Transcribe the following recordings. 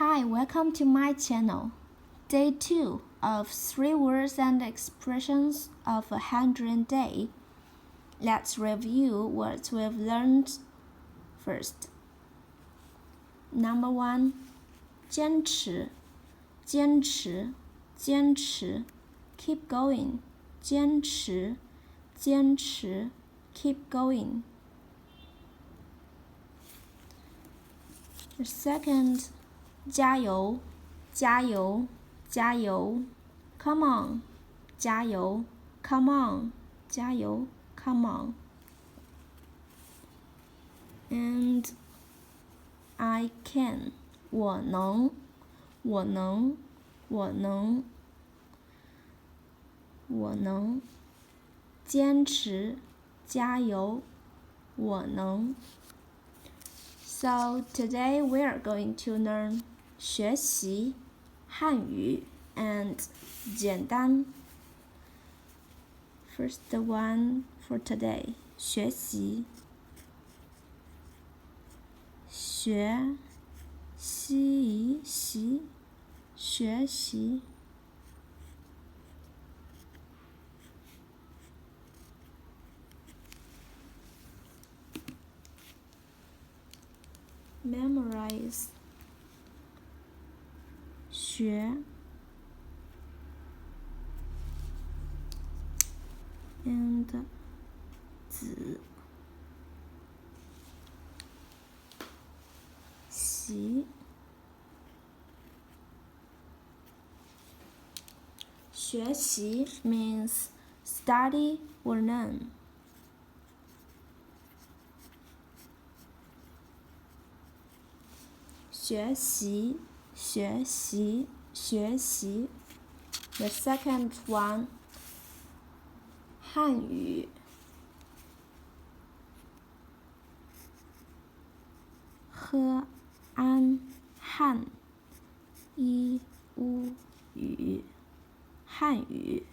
Hi, welcome to my channel. Day 2 of 3 words and expressions of a handwritten day. Let's review what we've learned first. Number 1. 坚持坚持坚持 Keep going 坚持坚持 Keep going. The second, 加油加油加油 Come on 加油 Come on 加油 Come on. And I can 我能我能我能我能坚持加油我能。So today we are going to learn 学习汉语 and 简单。First one for today 学习学习习学习。Memorize 学 and 子习学习 means study or learn. 学习学习学习 The second one 汉语喝安汉一乌语汉语。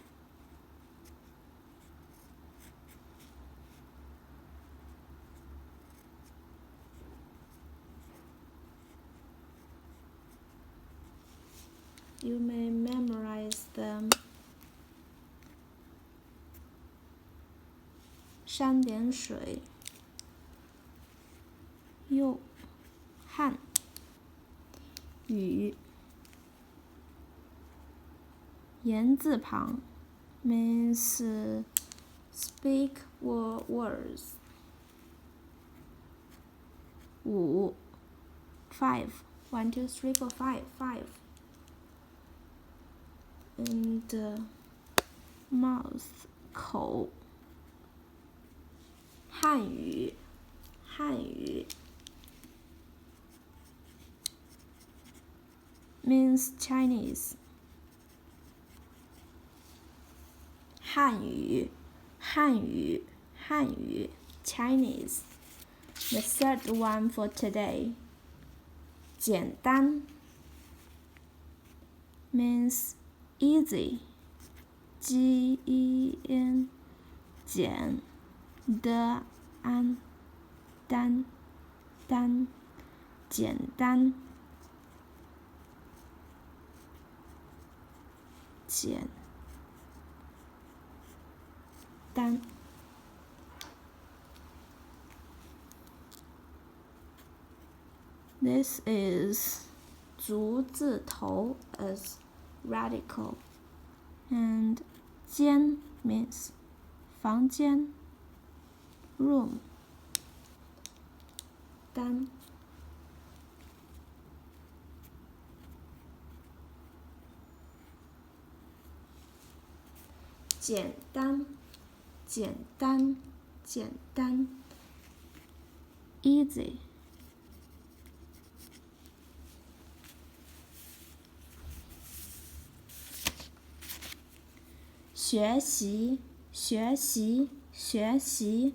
You may memorize them. 三点水右汉语言字旁 means speak words. 5 5 1 2 3 4 5 5 and mouth 口汉语汉语 means Chinese. 汉语汉语汉语 Chinese. The third one for today 简单 means easy. GEN 简的安单单简单简单。This is 足字头 as radical and 间 means 房间 room 单简单简单简单 easy 学习学习学习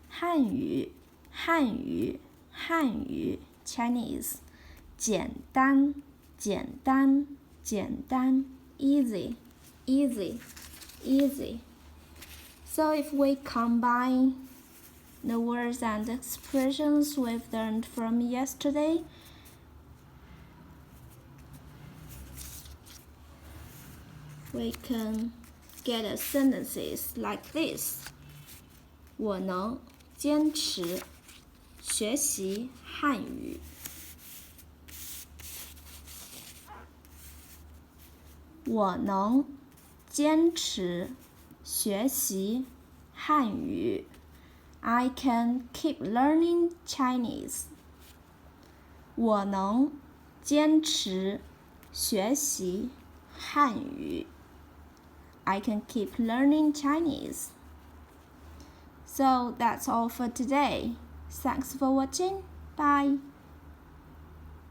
汉语汉语汉语 Chinese 简单简单简单 easy easy easy. So if we combine the words and expressions we've learned from yesterday, we can get sentences like this. 我能坚持学习汉语。我能坚持学习汉语。I can keep learning Chinese. 我能坚持学习汉语。I can keep learning Chinese. So that's all for today. Thanks for watching. Bye.